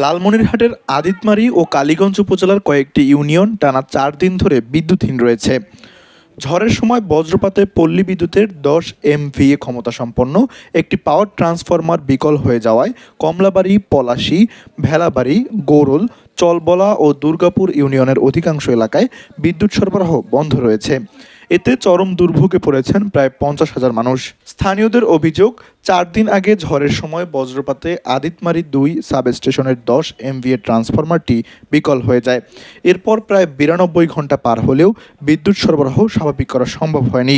লালমনিরহাটের আদিতমারী ও কালীগঞ্জ উপজেলার কয়েকটি ইউনিয়ন টানা ৪ দিন ধরে বিদ্যুৎহীন রয়েছে। ঝড়ের সময় বজ্রপাতে পল্লী বিদ্যুতের ১০ MVA ক্ষমতাসম্পন্ন একটি পাওয়ার ট্রান্সফরমার বিকল হয়ে যাওয়ায় কমলাবাড়ি, পলাশী, ভেলাবাড়ি, গৌরল, চলবলা ও দুর্গাপুর ইউনিয়নের অধিকাংশ এলাকায় বিদ্যুৎ সরবরাহ বন্ধ রয়েছে। এতে চরম দুর্ভোগে পড়েছেন প্রায় ৫০,০০০ মানুষ। স্থানীয়দের অভিযোগ, ৪ দিন আগে ঝড়ের সময় বজ্রপাতে আদিতমারী ২ সাবস্টেশনের ১০ MVA ট্রান্সফরমারটি বিকল হয়ে যায়। এরপর প্রায় ৯২ ঘন্টা পার হলেও বিদ্যুৎ সরবরাহ স্বাভাবিক করা সম্ভব হয়নি।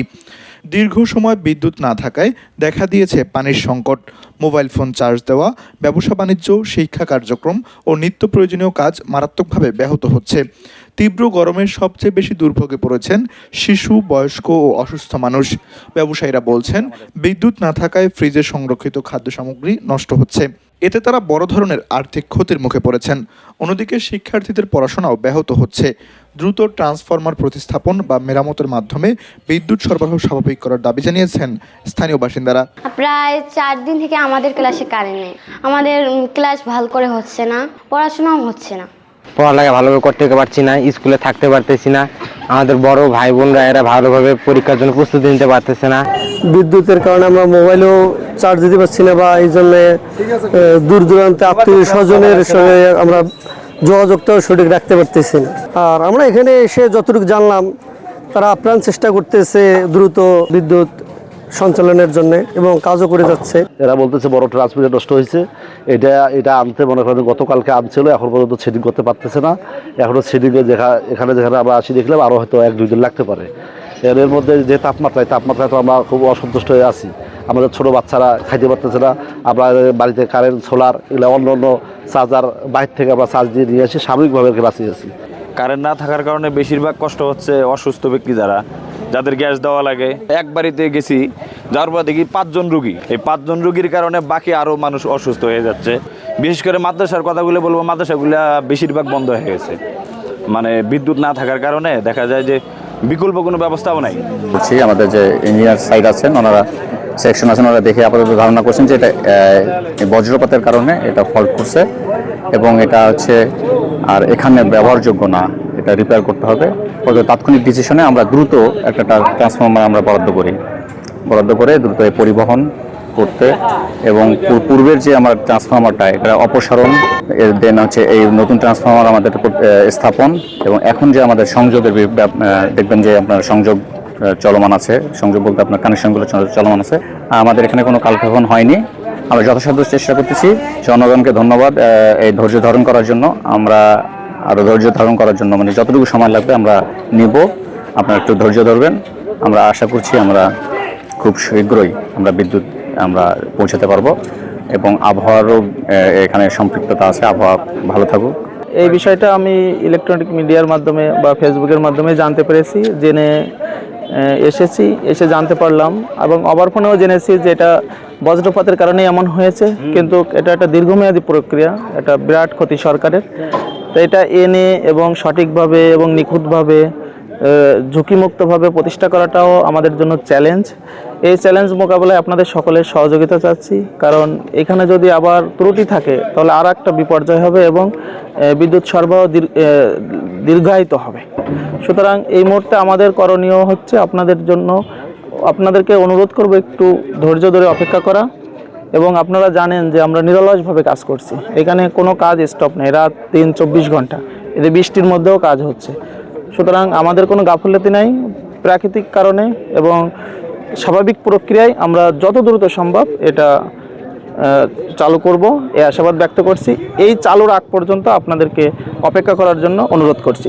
দীর্ঘ সময় বিদ্যুৎ না থাকায় দেখা দিয়েছে পানির সংকট, মোবাইল ফোন চার্জ দেওয়া, ব্যবসা বাণিজ্য, শিক্ষা কার্যক্রম ও নিত্য প্রয়োজনীয় কাজ মারাত্মকভাবে ব্যাহত হচ্ছে। তীব্র গরমে সবচেয়ে বেশি দুর্ভোগে পড়েছেন শিশু, বয়স্ক ও অসুস্থ মানুষ। ব্যবসায়ীরা বলছেন, বিদ্যুৎ না থাকায় ফ্রিজে সংরক্ষিত খাদ্য সামগ্রী নষ্ট হচ্ছে। এতে তারা বড় ধরনের আর্থিক ক্ষতির মুখে পড়েছেন। অন্যদিকে শিক্ষার্থীদের পড়াশোনাও ব্যাহত হচ্ছে। দ্রুত ট্রান্সফরমার প্রতিস্থাপন বা মেরামতের মাধ্যমে বিদ্যুৎ সরবরাহ স্বাভাবিক করার দাবি জানিয়েছেন স্থানীয় বাসিন্দারা। প্রায় ৪ দিন থেকে আমাদের ক্লাসে কারেন্ট নেই। আমাদের ক্লাস ভালো করে হচ্ছে না, পড়াশোনাও হচ্ছে না। পড়ালেখা ভালোভাবে করতে পারছি না, স্কুলে থাকতে পারতেছি না। আমাদের বড় ভাই বোনরা এরা ভালোভাবে পরীক্ষার জন্য প্রস্তুতি নিতে পারতেছে না। বিদ্যুতের কারণে আমরা মোবাইলেও চার্জ দিতে পারছি না, বা এই জন্য দূর দূরান্তে আত্মীয় স্বজনের সঙ্গে আমরা যোগাযোগটাও সঠিক রাখতে পারতেছি না। আর আমরা এখানে এসে যতটুকু জানলাম, তারা আপ্রাণ চেষ্টা করতেছে দ্রুত বিদ্যুৎ সঞ্চালনের জন্য এবং কাজও করে যাচ্ছে। এরা বলতেছে বড় ট্রান্সমিটার নষ্ট হয়েছে, এটা আনতে মনে করেন গতকালকে আনছিল, এখন পর্যন্ত সেটিং করতে পারতেছে না। এখনও সেটিংয়ে যেখানে আমরা আসি দেখলাম আরও হয়তো ১-২ দিন লাগতে পারে। এর মধ্যে যে তাপমাত্রায় তো আমরা খুব অসন্তুষ্ট হয়ে আছি। আমাদের ছোটো বাচ্চারা খাইতে পারতেছে না। আমরা বাড়িতে কারেন্ট, সোলার এগুলো অন্য চার্জার বাইরে থেকে আমরা চার্জ দিয়ে নিয়ে আসি, সাময়িকভাবে বাঁচিয়েছি। কারেন্ট না থাকার কারণে বেশিরভাগ কষ্ট হচ্ছে অসুস্থ ব্যক্তি যাদের গ্যাস দেওয়া লাগে। এক বাড়িতে গেছি, যার পর দেখি ৫ জন রুগী। এই ৫ জন রুগীর কারণে বাকি আরও মানুষ অসুস্থ হয়ে যাচ্ছে। বিশেষ করে মাদ্রাসার কথাগুলো বলবো, মাদ্রাসাগুলো বেশিরভাগ বন্ধ হয়ে গেছে। মানে বিদ্যুৎ না থাকার কারণে দেখা যায় যে বিকল্প কোনো ব্যবস্থাও নাই। আমাদের যে ইঞ্জিনিয়ার সাইড আছেন, ওনারা সেকশন আছেন, ওনারা দেখে আপাতত ধারণা করছেন যে এটা বজ্রপাতের কারণে এটা ফল্ট করছে এবং এটা হচ্ছে আর এখানে ব্যবহারযোগ্য না, এটা রিপেয়ার করতে হবে। তাৎক্ষণিক ডিসিশনে আমরা দ্রুত একটা ট্রান্সফরমার আমরা বরাদ্দ করে দ্রুত পরিবহন করতে এবং পূর্বের যে আমার ট্রান্সফরমারটা এটা অপসারণ, দেন হচ্ছে এই নতুন ট্রান্সফরমার আমাদের স্থাপন এবং এখন যে আমাদের সংযোগের দেখবেন যে আপনার সংযোগ চলমান আছে, সংযোগ বলতে আপনার কানেকশনগুলো চলমান আছে। আমাদের এখানে কোনো কালক্ষেপণ হয়নি। আমরা যথাসাধ্য চেষ্টা করতেছি। জনগণকে ধন্যবাদ এই ধৈর্য ধারণ করার জন্য। আমরা আরও ধৈর্য ধারণ করার জন্য মানে যতটুকু সময় লাগবে আমরা নিব। আপনারা একটু ধৈর্য ধরবেন। আমরা আশা করছি আমরা খুব শীঘ্রই বিদ্যুৎ পৌঁছাতে পারবো এবং আবহাওয়ারও এখানে সম্পৃক্ততা আছে। আবহাওয়া ভালো থাকুক। এই বিষয়টা আমি ইলেকট্রনিক মিডিয়ার মাধ্যমে বা ফেসবুকের মাধ্যমে জানতে পেরেছি, এসে জানতে পারলাম এবং আবার ফোনেও জেনেছি যে এটা বজ্রপাতের কারণে এমন হয়েছে, কিন্তু এটা একটা দীর্ঘমেয়াদী প্রক্রিয়া, এটা বিরাট ক্ষতি সরকারের। তো এটা এনে এবং সঠিকভাবে এবং নিখুঁতভাবে ঝুঁকিমুক্তভাবে প্রতিষ্ঠা করাটাও আমাদের জন্য চ্যালেঞ্জ। এই চ্যালেঞ্জ মোকাবেলায় আপনাদের সকলের সহযোগিতা চাচ্ছি, কারণ এখানে যদি আবার ত্রুটি থাকে তাহলে আর একটা বিপর্যয় হবে এবং বিদ্যুৎ সরবরাহ দীর্ঘায়িত হবে। সুতরাং এই মুহূর্তে আমাদের করণীয় হচ্ছে আপনাদেরকে অনুরোধ করব একটু ধৈর্য ধরে অপেক্ষা করা। এবং আপনারা জানেন যে আমরা নিরলসভাবে কাজ করছি, এখানে কোনো কাজ স্টপ নেই, রাত ৩-২৪ ঘন্টা। এতে বৃষ্টির মধ্যেও কাজ হচ্ছে। সুতরাং আমাদের কোনো গাফিলতি নাই। প্রাকৃতিক কারণে এবং স্বাভাবিক প্রক্রিয়ায় আমরা যত দ্রুত সম্ভব এটা চালু করব, এই আশাবাদ ব্যক্ত করছি। এই চালুর আগ পর্যন্ত আপনাদেরকে অপেক্ষা করার জন্য অনুরোধ করছি।